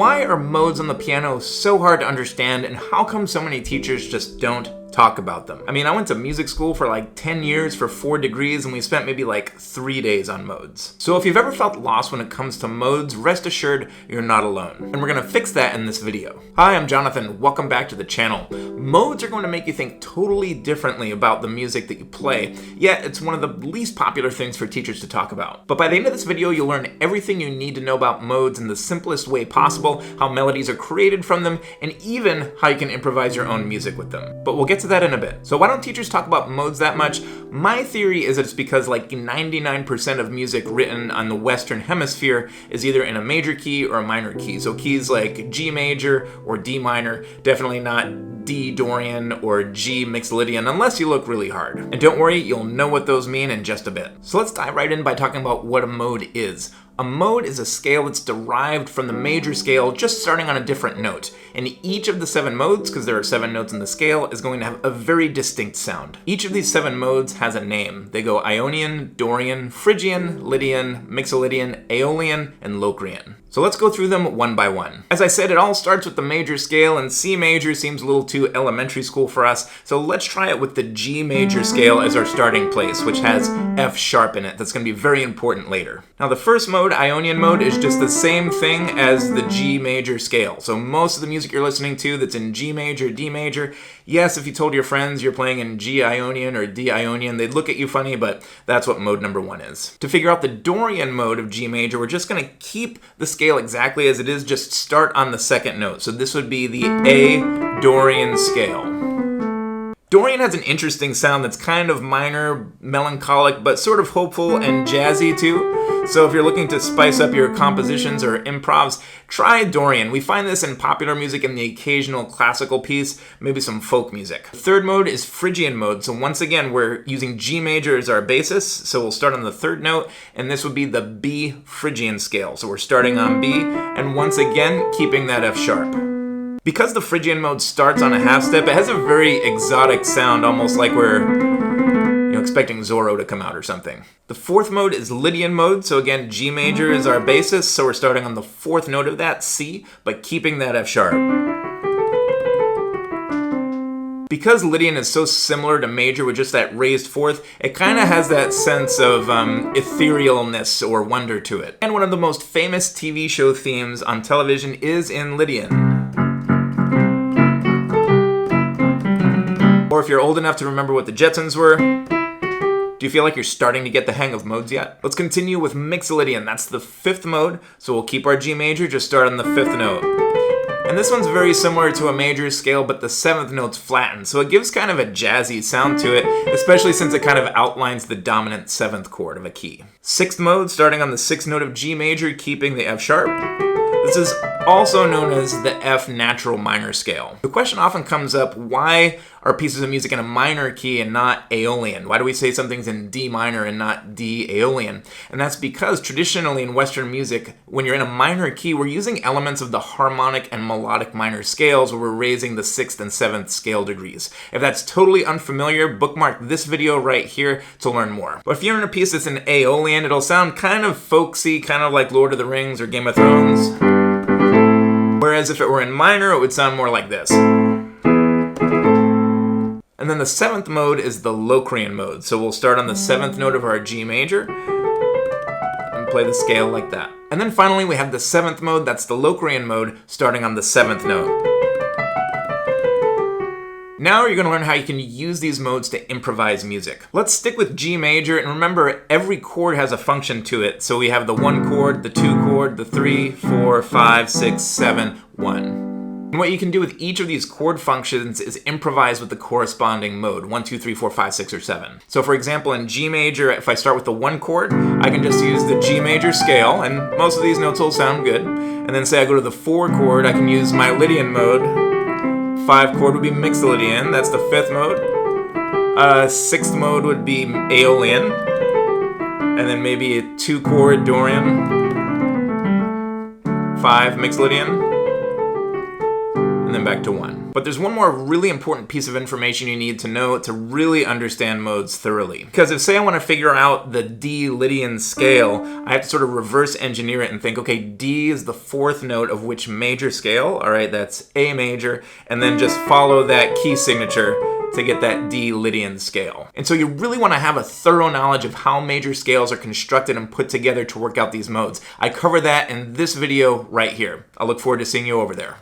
Why are modes on the piano so hard to understand, and how come so many teachers just don't talk about them? I mean, I went to music school for like 10 years for 4 degrees, and we spent maybe like 3 days on modes. So if you've ever felt lost when it comes to modes, rest assured you're not alone. And we're gonna fix that in this video. Hi, I'm Jonathan. Welcome back to the channel. Modes are going to make you think totally differently about the music that you play, yet it's one of the least popular things for teachers to talk about. But by the end of this video, you'll learn everything you need to know about modes in the simplest way possible, how melodies are created from them, and even how you can improvise your own music with them. But we'll get to that in a bit. So why don't teachers talk about modes that much? My theory is that it's because like 99% of music written on the Western Hemisphere is either in a major key or a minor key. So keys like G major or D minor, definitely not D Dorian or G Mixolydian unless you look really hard. And don't worry, you'll know what those mean in just a bit. So let's dive right in by talking about what a mode is. A mode is a scale that's derived from the major scale, just starting on a different note. And each of the 7 modes, because there are 7 notes in the scale, is going to have a very distinct sound. Each of these 7 modes has a name. They go Ionian, Dorian, Phrygian, Lydian, Mixolydian, Aeolian, and Locrian. So let's go through them one by one. As I said, it all starts with the major scale, and C major seems a little too elementary school for us, so let's try it with the G major scale as our starting place, which has F sharp in it. That's going to be very important later. Now the first mode, Ionian mode, is just the same thing as the G major scale. So most of the music you're listening to that's in G major, D major, yes, if you told your friends you're playing in G Ionian or D Ionian, they'd look at you funny, but that's what mode number 1 is. To figure out the Dorian mode of G major, we're just going to keep the scale exactly as it is, just start on the second note. So this would be the A Dorian scale. Dorian has an interesting sound that's kind of minor, melancholic, but sort of hopeful and jazzy too. So if you're looking to spice up your compositions or improvs, try Dorian. We find this in popular music and the occasional classical piece, maybe some folk music. Third mode is Phrygian mode. So once again, we're using G major as our basis. So we'll start on the third note, and this would be the B Phrygian scale. So we're starting on B, and once again, keeping that F sharp. Because the Phrygian mode starts on a half step, it has a very exotic sound, almost like we're expecting Zorro to come out or something. The fourth mode is Lydian mode, so again, G major is our basis, so we're starting on the fourth note of that, C, but keeping that F sharp. Because Lydian is so similar to major with just that raised fourth, it kind of has that sense of etherealness or wonder to it. And one of the most famous TV show themes on television is in Lydian. Or if you're old enough to remember what the Jetsons were, do you feel like you're starting to get the hang of modes yet? Let's continue with Mixolydian. That's the 5th mode, so we'll keep our G major, just start on the 5th note. And this one's very similar to a major scale, but the 7th note's flattened, so it gives kind of a jazzy sound to it, especially since it kind of outlines the dominant 7th chord of a key. 6th mode, starting on the 6th note of G major, keeping the F sharp. This is also known as the F natural minor scale. The question often comes up, why are pieces of music in a minor key and not Aeolian? Why do we say something's in D minor and not D Aeolian? And that's because traditionally in Western music, when you're in a minor key, we're using elements of the harmonic and melodic minor scales where we're raising the 6th and 7th scale degrees. If that's totally unfamiliar, bookmark this video right here to learn more. But if you're in a piece that's in Aeolian, it'll sound kind of folksy, kind of like Lord of the Rings or Game of Thrones. Whereas if it were in minor, it would sound more like this. And then the 7th mode is the Locrian mode. So we'll start on the 7th note of our G major and play the scale like that. And then finally we have the 7th mode, that's the Locrian mode, starting on the 7th note. Now you're going to learn how you can use these modes to improvise music. Let's stick with G major, and remember every chord has a function to it. So we have the 1 chord, the 2 chord, the 3, 4, 5, 6, 7, 1. And what you can do with each of these chord functions is improvise with the corresponding mode, 1, 2, 3, 4, 5, 6, or 7. So for example, in G major, if I start with the 1 chord, I can just use the G major scale, and most of these notes will sound good. And then say I go to the 4 chord, I can use my Lydian mode. 5 chord would be Mixolydian, that's the 5th mode. 6th mode would be Aeolian. And then maybe a 2 chord Dorian. 5 Mixolydian. And then back to 1. But there's one more really important piece of information you need to know to really understand modes thoroughly. Because if, say, I want to figure out the D Lydian scale, I have to sort of reverse engineer it and think, okay, D is the fourth note of which major scale? All right, that's A major, and then just follow that key signature to get that D Lydian scale. And so you really want to have a thorough knowledge of how major scales are constructed and put together to work out these modes. I cover that in this video right here. I look forward to seeing you over there.